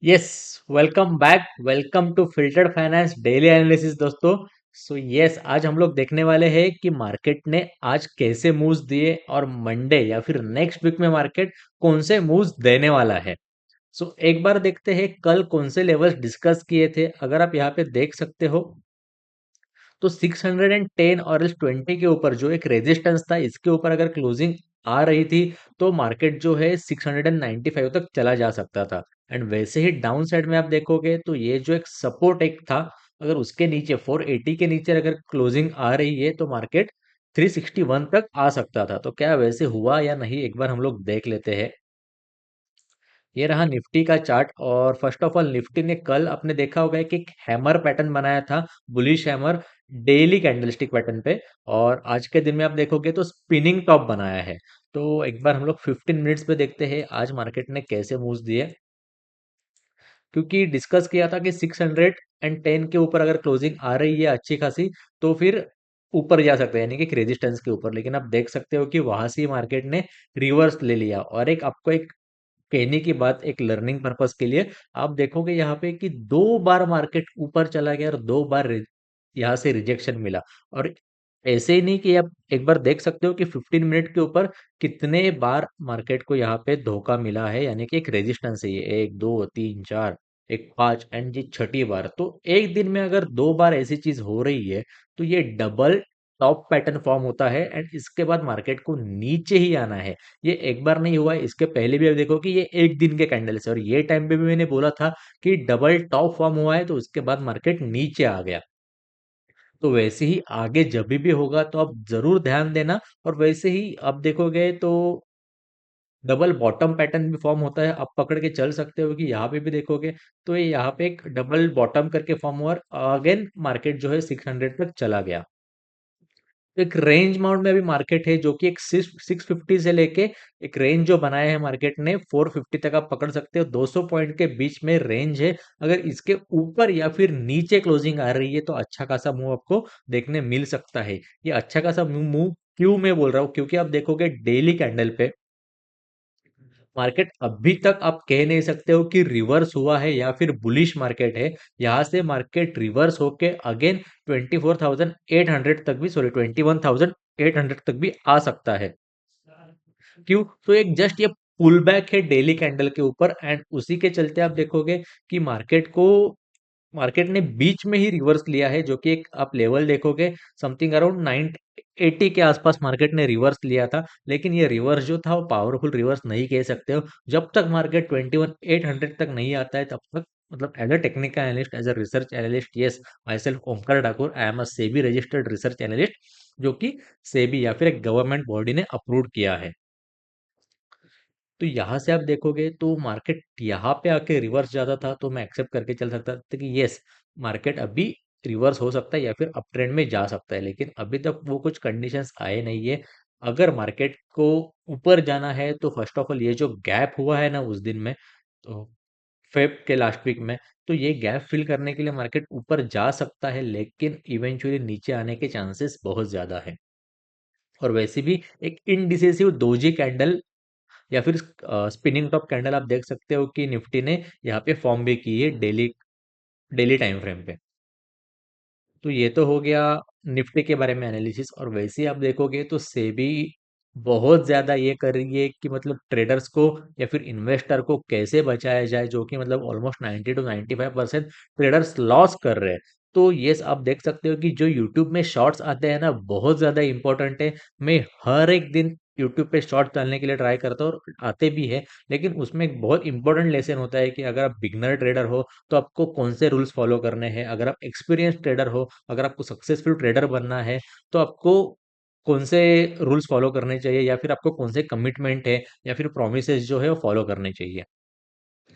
Yes, welcome back. Welcome to filtered finance daily analysis दोस्तों। Yes, आज हम लोग देखने वाले हैं कि मार्केट ने आज कैसे मूव्स दिए और मंडे या फिर नेक्स्ट वीक में मार्केट कौन से मूव्स देने वाला है। एक बार देखते हैं कल कौन से लेवल्स डिस्कस किए थे। अगर आप यहाँ पे देख सकते हो तो 610 और इस 20 के ऊपर जो एक रेजिस्टेंस था, इसके ऊपर अगर क्लोजिंग आ रही थी तो मार्केट जो है 695 तक चला जा सकता था। एंड वैसे ही डाउन साइड में आप देखोगे तो ये जो एक सपोर्ट एक था, अगर उसके नीचे 480 के नीचे अगर क्लोजिंग आ रही है तो मार्केट 361 तक आ सकता था। तो क्या वैसे हुआ या नहीं, एक बार हम लोग देख लेते हैं। ये रहा निफ्टी का चार्ट। और फर्स्ट ऑफ ऑल निफ्टी ने कल आपने देखा होगा कि एक हैमर पैटर्न बनाया था, bullish hammer, daily candlestick pattern पे। और आज के दिन में आप देखोगे तो स्पिनिंग टॉप बनाया है। तो एक बार हम लोग 15 मिनट्स पे देखते हैं आज मार्केट ने कैसे मूव्स दिए। क्योंकि डिस्कस किया था कि 610 के ऊपर अगर क्लोजिंग आ रही है अच्छी खासी तो फिर ऊपर जा सकते हैं, यानी कि रेजिस्टेंस के ऊपर। लेकिन आप देख सकते हो कि वहां से मार्केट ने रिवर्स ले लिया। और एक आपको एक कहने की बात, एक लर्निंग पर्पस के लिए, आप देखोगे यहाँ पे कि दो बार मार्केट ऊपर चला गया और दो बार यहाँ से रिजेक्शन मिला। और ऐसे ही नहीं कि आप एक बार देख सकते हो कि 15 मिनट के ऊपर कितने बार मार्केट को यहाँ पे धोखा मिला है, यानी कि एक रेजिस्टेंस है ये, एक दो तीन चार, एक पांच, एंड ये छठी बार। तो एक दिन में अगर दो बार ऐसी चीज हो रही है तो ये डबल टॉप पैटर्न फॉर्म होता है। एंड इसके बाद मार्केट को नीचे ही आना है। ये एक बार नहीं हुआ है, इसके पहले भी आप देखो कि ये एक दिन के कैंडल से, और ये टाइम पे भी मैंने बोला था कि डबल टॉप फॉर्म हुआ है तो उसके बाद मार्केट नीचे आ गया। तो वैसे ही आगे जब भी होगा तो आप जरूर ध्यान देना। और वैसे ही आप देखोगे तो डबल बॉटम पैटर्न भी फॉर्म होता है, आप पकड़ के चल सकते हो कि यहाँ पे भी देखोगे तो ये यहाँ पे एक डबल बॉटम करके फॉर्म हुआ, अगेन मार्केट जो है 600 तक चला गया। तो एक रेंज माउंट में अभी मार्केट है, जो कि एक 650 से लेके एक रेंज जो बनाया है मार्केट ने 450 तक आप पकड़ सकते हो। 200 पॉइंट के बीच में रेंज है। अगर इसके ऊपर या फिर नीचे क्लोजिंग आ रही है तो अच्छा खासा मूव आपको देखने मिल सकता है। ये अच्छा खासा मूव क्यों मैं बोल रहा हूँ, क्योंकि आप देखोगे डेली कैंडल पे मार्केट अभी तक आप कह नहीं सकते हो कि रिवर्स हुआ है या फिर बुलिश मार्केट है। यहां से मार्केट रिवर्स होके अगेन 24,800 तक भी, सॉरी 21,800 तक भी आ सकता है। क्यों? तो एक जस्ट ये पुल बैक है डेली कैंडल के ऊपर। एंड उसी के चलते आप देखोगे कि मार्केट ने बीच में ही रिवर्स लिया है, जो कि एक आप लेवल देखोगे समथिंग अराउंड 980 के आसपास मार्केट ने रिवर्स लिया था। लेकिन ये रिवर्स जो था वो पावरफुल रिवर्स नहीं कह सकते हो। जब तक मार्केट 21,800 तक नहीं आता है तब तक, मतलब as a technical analyst, as a research analyst, yes, myself Omkar Thakur, I am a SEBI registered research analyst, जो कि सेबी या फिर एक गवर्नमेंट बॉडी ने अप्रूव किया है। तो यहाँ से आप देखोगे तो मार्केट यहाँ पे आके रिवर्स जाता था तो मैं एक्सेप्ट करके चल सकता था कि यस, मार्केट अभी रिवर्स हो सकता है या फिर अप ट्रेंड में जा सकता है। लेकिन अभी तक वो कुछ कंडीशंस आए नहीं है। अगर मार्केट को ऊपर जाना है तो फर्स्ट ऑफ ऑल ये जो गैप हुआ है ना उस दिन में, तो फेब के लास्ट वीक में, तो ये गैप फिल करने के लिए मार्केट ऊपर जा सकता है, लेकिन इवेंचुअली नीचे आने के चांसेस बहुत ज्यादा है। और वैसे भी एक इनडिसेसिव डोजी कैंडल या फिर स्पिनिंग टॉप कैंडल आप देख सकते हो कि निफ्टी ने यहाँ पे फॉर्म भी की है डेली डेली टाइम फ्रेम पे। तो ये तो हो गया निफ्टी के बारे में एनालिसिस। और वैसे ही आप देखोगे तो सेबी बहुत ज्यादा ये कर रही है कि मतलब ट्रेडर्स को या फिर इन्वेस्टर को कैसे बचाया जाए, जो कि मतलब ऑलमोस्ट 90 to 95% ट्रेडर्स लॉस कर रहे हैं। तो ये आप देख सकते हो कि जो यूट्यूब में शॉर्ट्स आते हैं ना, बहुत ज्यादा इंपॉर्टेंट है। मैं हर एक दिन यूट्यूब पे शॉर्ट डालने के लिए ट्राई करता हूँ और आते भी है। लेकिन उसमें एक बहुत इंपॉर्टेंट लेसन होता है कि अगर आप बिगनर ट्रेडर हो तो आपको कौन से रूल्स फॉलो करने हैं। अगर आप एक्सपीरियंस ट्रेडर हो, अगर आपको सक्सेसफुल ट्रेडर बनना है तो आपको कौन से रूल्स फॉलो करने चाहिए, या फिर आपको कौन से कमिटमेंट है या फिर प्रोमिसेस जो है वो फॉलो करने चाहिए।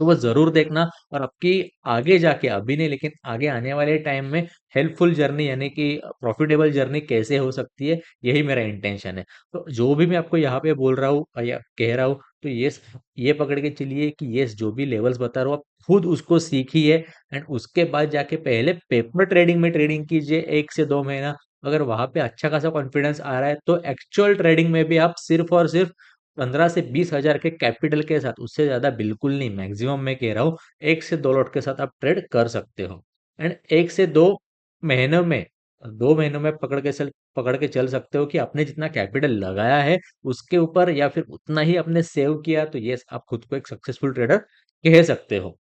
तो वो जरूर देखना। और आपकी आगे जाके, अभी नहीं लेकिन आगे आने वाले टाइम में, हेल्पफुल जर्नी यानी कि प्रॉफिटेबल जर्नी कैसे हो सकती है, यही मेरा इंटेंशन है। तो जो भी मैं आपको यहाँ पे बोल रहा हूँ या कह रहा हूँ, तो ये पकड़ के चलिए कि ये जो भी लेवल्स बता रहा हूँ आप खुद उसको सीखिए। एंड उसके बाद जाके पहले पेपर ट्रेडिंग में ट्रेडिंग कीजिए 1 से 2 महीना। अगर वहां पे अच्छा खासा कॉन्फिडेंस आ रहा है तो एक्चुअल ट्रेडिंग में भी आप सिर्फ और सिर्फ 15 से 20 हजार के कैपिटल के साथ, उससे ज्यादा बिल्कुल नहीं, मैक्सिमम मैं कह रहा हूँ 1 से 2 लॉट के साथ आप ट्रेड कर सकते हो। एंड 1 से 2 महीनों में, 2 महीनों में पकड़ के चल सकते हो कि आपने जितना कैपिटल लगाया है उसके ऊपर, या फिर उतना ही आपने सेव किया, तो ये आप खुद को एक सक्सेसफुल ट्रेडर कह सकते हो।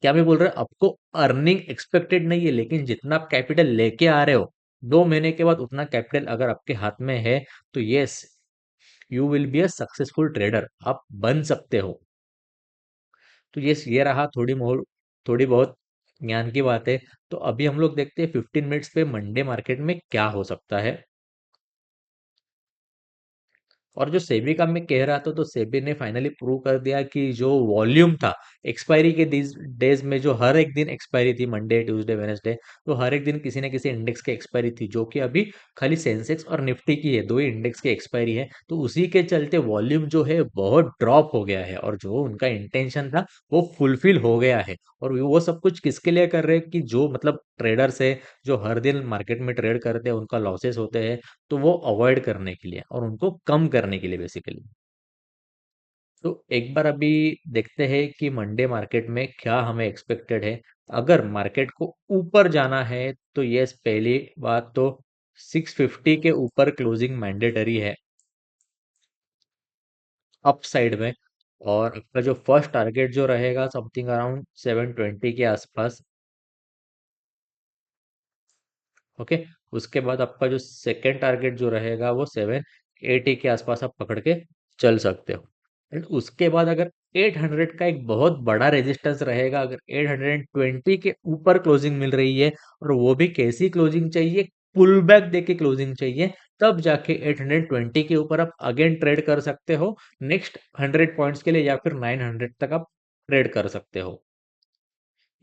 क्या मैं बोल रहा हूँ, आपको अर्निंग एक्सपेक्टेड नहीं है, लेकिन जितना आप कैपिटल लेके आ रहे हो 2 महीने के बाद उतना कैपिटल अगर आपके हाथ में है, तो yes, you will be a successful trader, आप बन सकते हो। तो ये रहा थोड़ी बहुत ज्ञान की बात है। तो अभी हम लोग देखते हैं 15 मिनट्स पे मंडे मार्केट में क्या हो सकता है। और जो सेबी का मैं कह रहा था, तो सेबी ने फाइनली प्रूव कर दिया कि जो वॉल्यूम था एक्सपायरी के डेज में, जो हर एक दिन एक्सपायरी थी, मंडे ट्यूसडे वेनेसडे, तो हर एक दिन किसी न किसी इंडेक्स की एक्सपायरी थी, जो कि अभी खाली सेंसेक्स और निफ्टी की है, दो ही इंडेक्स की एक्सपायरी है। तो उसी के चलते वॉल्यूम जो है बहुत ड्रॉप हो गया है, और जो उनका इंटेंशन था वो फुलफिल हो गया है। और वो सब कुछ किसके लिए कर रहे हैं, कि जो मतलब ट्रेडर्स है, जो हर दिन मार्केट में ट्रेड करते हैं, उनका लॉसेस होते हैं, तो वो अवॉइड करने के लिए और उनको कम करने के लिए बेसिकली। तो एक बार अभी देखते हैं कि मंडे मार्केट में क्या हमें एक्सपेक्टेड है। अगर मार्केट को ऊपर जाना है, तो यस, पहली बात तो 650 के ऊपर क्लोजिंग मैंडेटरी है अप साइड में। और आपका जो फर्स्ट टारगेट जो रहेगा समथिंग अराउंड 720 के आसपास। ओके। उसके बाद आपका जो सेकेंड टारगेट जो रहेगा वो 780 के आसपास आप पकड़ के चल सकते हो। एंड उसके बाद अगर 800 का एक बहुत बड़ा रेजिस्टेंस रहेगा, अगर 820 के ऊपर क्लोजिंग मिल रही है, और वो भी कैसी क्लोजिंग चाहिए, पुल बैक दे के क्लोजिंग चाहिए, तब जाके 820 के ऊपर आप अगेन ट्रेड कर सकते हो, नेक्स्ट 100 पॉइंट्स के लिए, या फिर 900 तक आप ट्रेड कर सकते हो।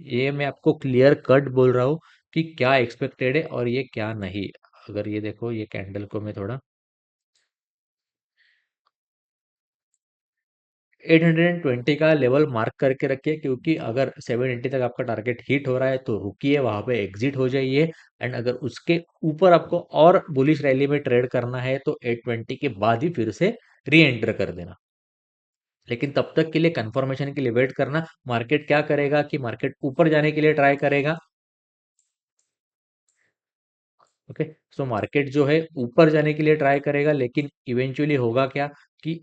ये मैं आपको क्लियर कट बोल रहा हूँ कि क्या एक्सपेक्टेड है और ये क्या नहीं। अगर ये देखो, ये कैंडल को मैं थोड़ा 820 का लेवल मार्क करके रखिए, क्योंकि अगर 780 तक आपका टारगेट हिट हो रहा है तो रुकिए, वहां पे एग्जिट हो जाइए। एंड अगर उसके ऊपर आपको और बुलिश रैली में ट्रेड करना है, तो 820 के बाद ही फिर से री एंटर कर देना। लेकिन तब तक के लिए कंफर्मेशन के लिए वेट करना, मार्केट क्या करेगा कि मार्केट ऊपर जाने के लिए ट्राई करेगा। ओके। सो मार्केट जो है ऊपर जाने के लिए ट्राई करेगा, लेकिन इवेंचुअली होगा क्या कि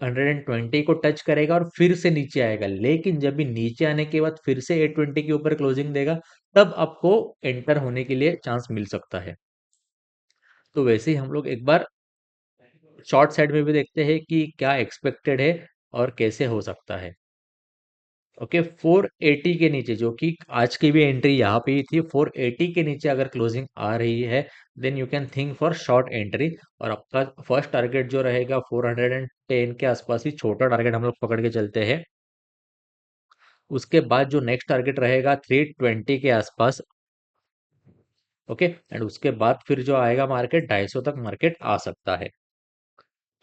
820 को टच करेगा और फिर से नीचे आएगा, लेकिन जब भी नीचे आने के बाद फिर से 820 के ऊपर क्लोजिंग देगा, तब आपको एंटर होने के लिए चांस मिल सकता है। तो वैसे ही हम लोग एक बार शॉर्ट साइड में भी देखते हैं कि क्या एक्सपेक्टेड है और कैसे हो सकता है। ओके, 480 के नीचे, जो कि आज की भी एंट्री यहाँ पे ही थी, 480 के नीचे अगर क्लोजिंग आ रही है, then you can think for short entry. और आपका फर्स्ट टारगेट जो रहेगा 410 के आसपास ही छोटा टारगेट हम लोग पकड़ के चलते हैं। उसके बाद जो नेक्स्ट टारगेट रहेगा 320 के आसपास। ओके। एंड उसके बाद फिर जो आएगा मार्केट 250 तक मार्केट आ सकता है।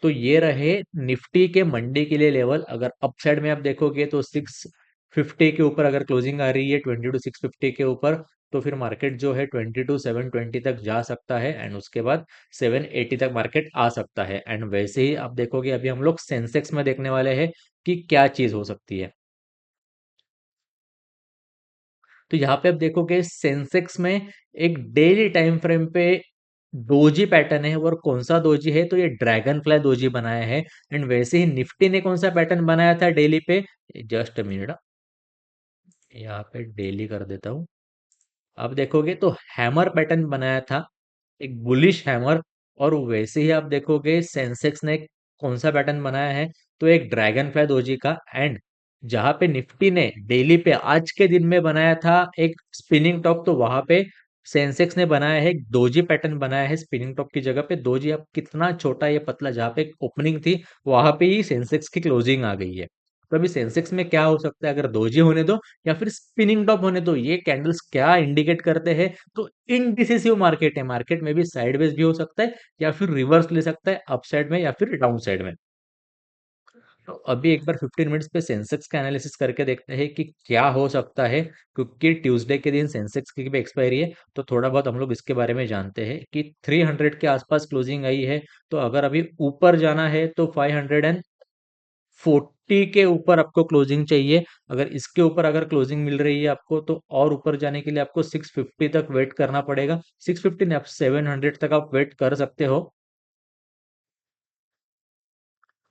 तो ये रहे निफ्टी के मंडे के लिए लेवल। अगर अपसाइड में आप देखोगे तो 650 के ऊपर अगर क्लोजिंग आ रही है, 22 650 के ऊपर, तो फिर मार्केट जो है 22 720 तक जा सकता है। एंड उसके बाद 780 तक मार्केट आ सकता है। एंड वैसे ही आप देखोगे, अभी हम लोग सेंसेक्स में देखने वाले हैं कि क्या चीज हो सकती है। तो यहाँ पे आप देखोगे सेंसेक्स में एक डेली टाइम फ्रेम पे डोजी पैटर्न है, और कौन सा डोजी है, तो ये ड्रैगन फ्लाई डोजी बनाया है। एंड वैसे ही निफ्टी ने कौन सा पैटर्न बनाया था डेली पे, जस्ट मिनट, यहाँ पे डेली कर देता हूँ। आप देखोगे तो हैमर पैटर्न बनाया था, एक बुलिश हैमर। और वैसे ही आप देखोगे सेंसेक्स ने कौन सा पैटर्न बनाया है, तो एक ड्रैगन फ्लाई डोजी का। एंड जहां पे निफ्टी ने डेली पे आज के दिन में बनाया था एक स्पिनिंग टॉप, तो वहां पे सेंसेक्स ने बनाया है एक दोजी पैटर्न बनाया है स्पिनिंग टॉप की जगह पे। दोजी अब कितना छोटा या पतला, जहां पे ओपनिंग थी वहां पे ही सेंसेक्स की क्लोजिंग आ गई है। तो अभी सेंसेक्स में क्या हो सकता है, अगर दोजी होने दो या फिर स्पिनिंग टॉप होने दो, ये कैंडल्स क्या इंडिकेट करते हैं, तो इनडिसिसिव मार्केट है। मार्केट में भी साइडवेज भी हो सकता है, या फिर रिवर्स ले सकता है, अप साइड में या फिर डाउन साइड में। तो अभी एक बार 15 मिनट्स पे सेंसेक्स का एनालिसिस करके देखते हैं कि क्या हो सकता है, क्योंकि ट्यूसडे के दिन सेंसेक्स की भी एक्सपायरी है। तो थोड़ा बहुत हम लोग इसके बारे में जानते हैं कि 300 के आसपास क्लोजिंग आई है। तो अगर अभी ऊपर जाना है तो 540 के ऊपर आपको क्लोजिंग चाहिए। अगर इसके ऊपर अगर क्लोजिंग मिल रही है आपको, तो और ऊपर जाने के लिए आपको 650 तक वेट करना पड़ेगा। 650 नहीं, आप 700 तक आप वेट कर सकते हो।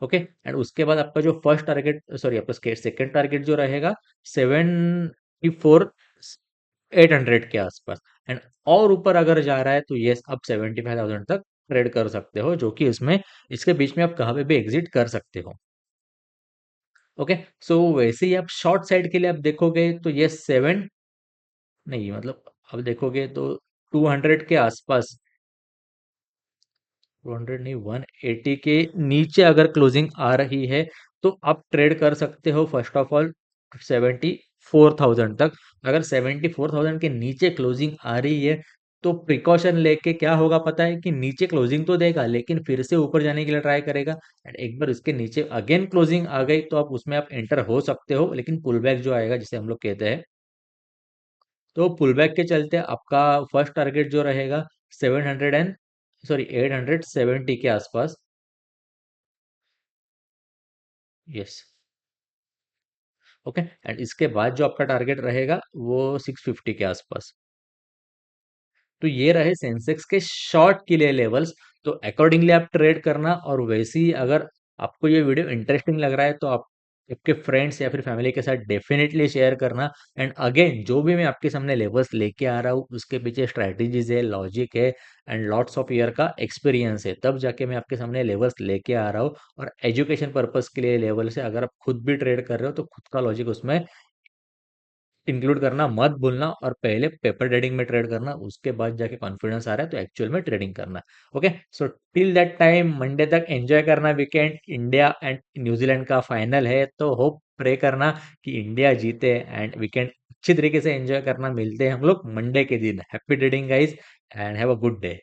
ओके, एंड उसके बाद आपका जो फर्स्ट टारगेट, सॉरी, आपका सेकंड टारगेट जो रहेगा 74 800 के आसपास। एंड और ऊपर अगर जा रहा है तो यस, आप 75,000 तक ट्रेड कर सकते हो, जो कि इसमें इसके बीच में आप कहाँ पे भी एग्जिट कर सकते हो। ओके, सो वैसे ही आप शॉर्ट साइड के लिए आप देखोगे तो ये सेवन, नहीं मतलब अब देखोगे तो 200 के आसपास, 200 नहीं, 180 के नीचे अगर क्लोजिंग आ रही है तो आप ट्रेड कर सकते हो फर्स्ट ऑफ ऑल 74,000 तक। अगर 74,000 के नीचे क्लोजिंग आ रही है तो प्रिकॉशन लेके क्या होगा पता है, कि नीचे क्लोजिंग तो देगा लेकिन फिर से ऊपर जाने के लिए ट्राई करेगा। एंड एक बार उसके नीचे अगेन क्लोजिंग आ गई तो आप उसमें आप एंटर हो सकते हो, लेकिन पुल बैक जो आएगा जिसे हम लोग कहते हैं, तो पुल बैक के चलते आपका फर्स्ट टारगेट जो रहेगा 700 एंड, सॉरी, 870 के आसपास। यस। ओके, एंड इसके बाद जो आपका टारगेट रहेगा वो 650 के आसपास। तो ये रहे सेंसेक्स के शॉर्ट के लिए लेवल्स। तो अकॉर्डिंगली आप ट्रेड करना, और वैसे ही अगर आपको ये वीडियो इंटरेस्टिंग लग रहा है तो आप आपके फ्रेंड्स या फिर फैमिली के साथ डेफिनेटली शेयर करना। एंड अगेन, जो भी मैं आपके सामने लेवल्स लेके आ रहा हूँ उसके पीछे स्ट्रैटेजीज है, लॉजिक है, एंड लॉट्स ऑफ ईयर का एक्सपीरियंस है, तब जाके मैं आपके सामने लेवल्स लेके आ रहा हूँ। और एजुकेशन पर्पस के लिए लेवल्स है, अगर आप खुद भी ट्रेड कर रहे हो तो खुद का लॉजिक उसमें इंक्लूड करना मत भूलना, और पहले पेपर ट्रेडिंग में ट्रेड करना, उसके बाद जाके कॉन्फिडेंस आ रहा है तो एक्चुअल में ट्रेडिंग करना। Okay, so till that time Monday तक एंजॉय करना वीकेंड। इंडिया एंड न्यूजीलैंड का फाइनल है तो होप प्रे करना कि इंडिया जीते एंड वीकेंड अच्छी तरीके से एंजॉय करना। मिलते हैं हम लोग मंडे के दिन। Happy trading guys, and have a good day.